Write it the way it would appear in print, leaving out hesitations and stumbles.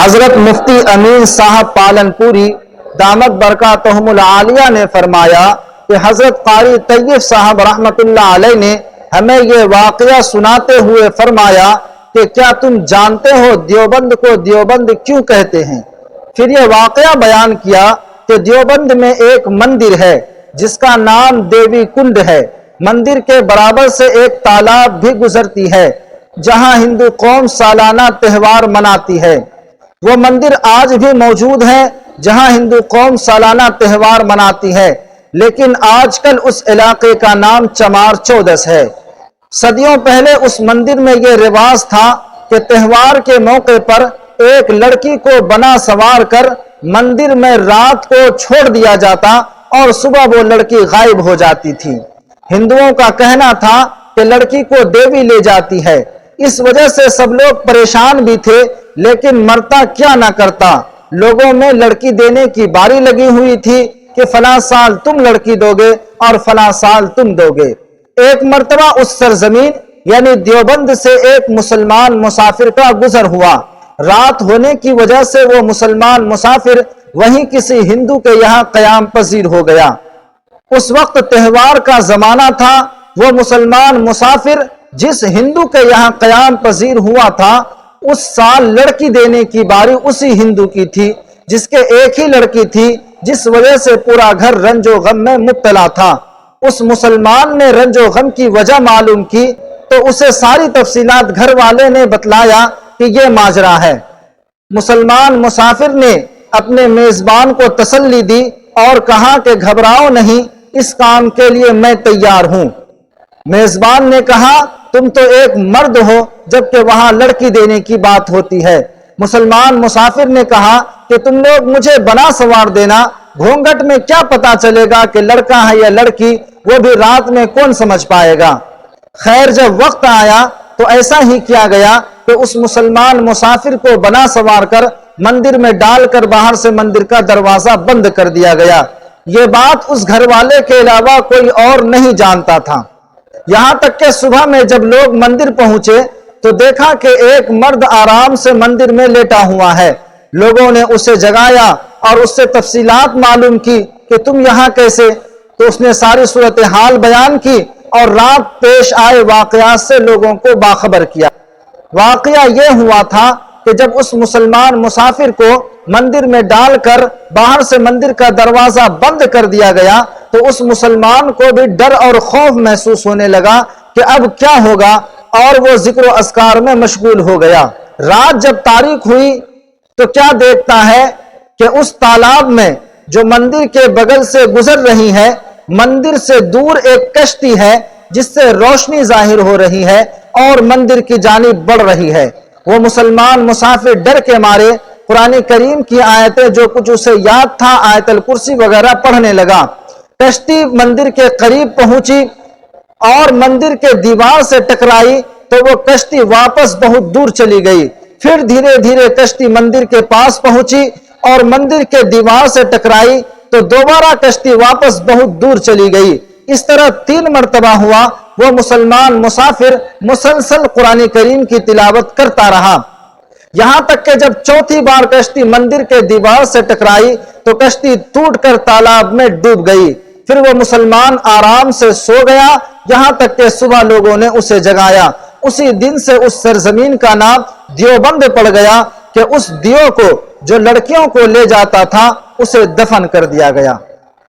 حضرت مفتی امین صاحب پالنپوری دامت برکاتہم العالیہ نے فرمایا کہ حضرت قاری طیب صاحب رحمت اللہ علیہ نے ہمیں یہ واقعہ سناتے ہوئے فرمایا کہ کیا تم جانتے ہو دیوبند کو دیوبند کیوں کہتے ہیں؟ پھر یہ واقعہ بیان کیا کہ دیوبند میں ایک مندر ہے جس کا نام دیوی کنڈ ہے۔ مندر کے برابر سے ایک تالاب بھی گزرتی ہے جہاں ہندو قوم سالانہ تہوار مناتی ہے۔ وہ مندر آج بھی موجود ہے جہاں ہندو قوم سالانہ تہوار مناتی ہے، لیکن آج کل اس علاقے کا نام چمار چودس ہے۔ صدیوں پہلے اس مندر میں یہ رواج تھا کہ تہوار کے موقع پر ایک لڑکی کو بنا سوار کر مندر میں رات کو چھوڑ دیا جاتا اور صبح وہ لڑکی غائب ہو جاتی تھی۔ ہندوؤں کا کہنا تھا کہ لڑکی کو دیوی لے جاتی ہے، اس وجہ سے سب لوگ پریشان بھی تھے، لیکن مرتا کیا نہ کرتا۔ لوگوں میں لڑکی دینے کی باری لگی ہوئی تھی کہ فلاں سال تم لڑکی دو گے اور فلاں سال تم دو گے۔ ایک مرتبہ اس سرزمین یعنی دیوبند سے ایک مسلمان مسافر کا گزر ہوا۔ رات ہونے کی وجہ سے وہ مسلمان مسافر وہیں کسی ہندو کے یہاں قیام پذیر ہو گیا۔ اس وقت تہوار کا زمانہ تھا۔ وہ مسلمان مسافر جس ہندو کے یہاں قیام پذیر ہوا تھا، اس سال لڑکی دینے کی باری اسی ہندو کی تھی جس کے ایک ہی لڑکی تھی، جس وجہ سے پورا گھر رنج و غم میں مبتلا تھا۔ اس مسلمان نے رنج و غم کی وجہ معلوم کی تو اسے ساری تفصیلات گھر والے نے بتلایا کہ یہ ماجرا ہے۔ مسلمان مسافر نے اپنے میزبان کو تسلی دی اور کہا کہ گھبراؤ نہیں، اس کام کے لیے میں تیار ہوں۔ میزبان نے کہا تم تو ایک مرد ہو جبکہ وہاں لڑکی دینے کی بات ہوتی ہے۔ مسلمان مسافر نے کہا کہ تم لوگ مجھے بنا سوار دینا، گھونگھٹ میں کیا پتا چلے گا کہ لڑکا ہے یا لڑکی، وہ بھی رات میں کون سمجھ پائے گا۔ خیر جب وقت آیا تو ایسا ہی کیا گیا کہ اس مسلمان مسافر کو بنا سوار کر مندر میں ڈال کر باہر سے مندر کا دروازہ بند کر دیا گیا۔ یہ بات اس گھر والے کے علاوہ کوئی اور نہیں جانتا تھا۔ یہاں تک کہ صبح میں جب لوگ مندر پہنچے تو دیکھا کہ ایک مرد آرام سے مندر میں لیٹا ہوا ہے۔ لوگوں نے اسے جگایا اور اس سے تفصیلات معلوم کی کہ تم یہاں کیسے؟ تو اس نے ساری صورتحال بیان کی اور رات پیش آئے واقعات سے لوگوں کو باخبر کیا۔ واقعہ یہ ہوا تھا کہ جب اس مسلمان مسافر کو مندر میں ڈال کر باہر سے مندر کا دروازہ بند کر دیا گیا تو اس مسلمان کو بھی ڈر اور خوف محسوس ہونے لگا کہ اب کیا ہوگا، اور وہ ذکر و اذکار میں مشغول ہو گیا۔ رات جب تاریک ہوئی تو کیا دیکھتا ہے کہ اس تالاب میں جو مندر کے بغل سے گزر رہی ہے، مندر سے دور ایک کشتی ہے جس سے روشنی ظاہر ہو رہی ہے اور مندر کی جانب بڑھ رہی ہے۔ وہ مسلمان مسافر ڈر کے مارے قرآن کریم کی آیتیں جو کچھ اسے یاد تھا، آیت الکرسی وغیرہ پڑھنے لگا۔ کشتی مندر کے قریب پہنچی اور مندر کے دیوار سے ٹکرائی تو وہ کشتی واپس بہت دور چلی گئی۔ پھر دھیرے دھیرے کشتی مندر کے پاس پہنچی اور مندر کے دیوار سے ٹکرائی تو دوبارہ کشتی واپس بہت دور چلی گئی۔ اس طرح 3 مرتبہ ہوا۔ وہ مسلمان مسافر مسلسل قرآن کریم کی تلاوت کرتا رہا، یہاں تک کہ جب 4تھی بار کشتی مندر کے دیوار سے ٹکرائی تو کشتی ٹوٹ کر تالاب میں ڈوب گئی۔ پھر وہ مسلمان آرام سے سو گیا، یہاں تک کہ صبح لوگوں نے اسے جگایا۔ اسی دن سے اس سرزمین کا نام دیوبند پڑ گیا کہ اس دیو کو جو لڑکیوں کو لے جاتا تھا اسے دفن کر دیا گیا۔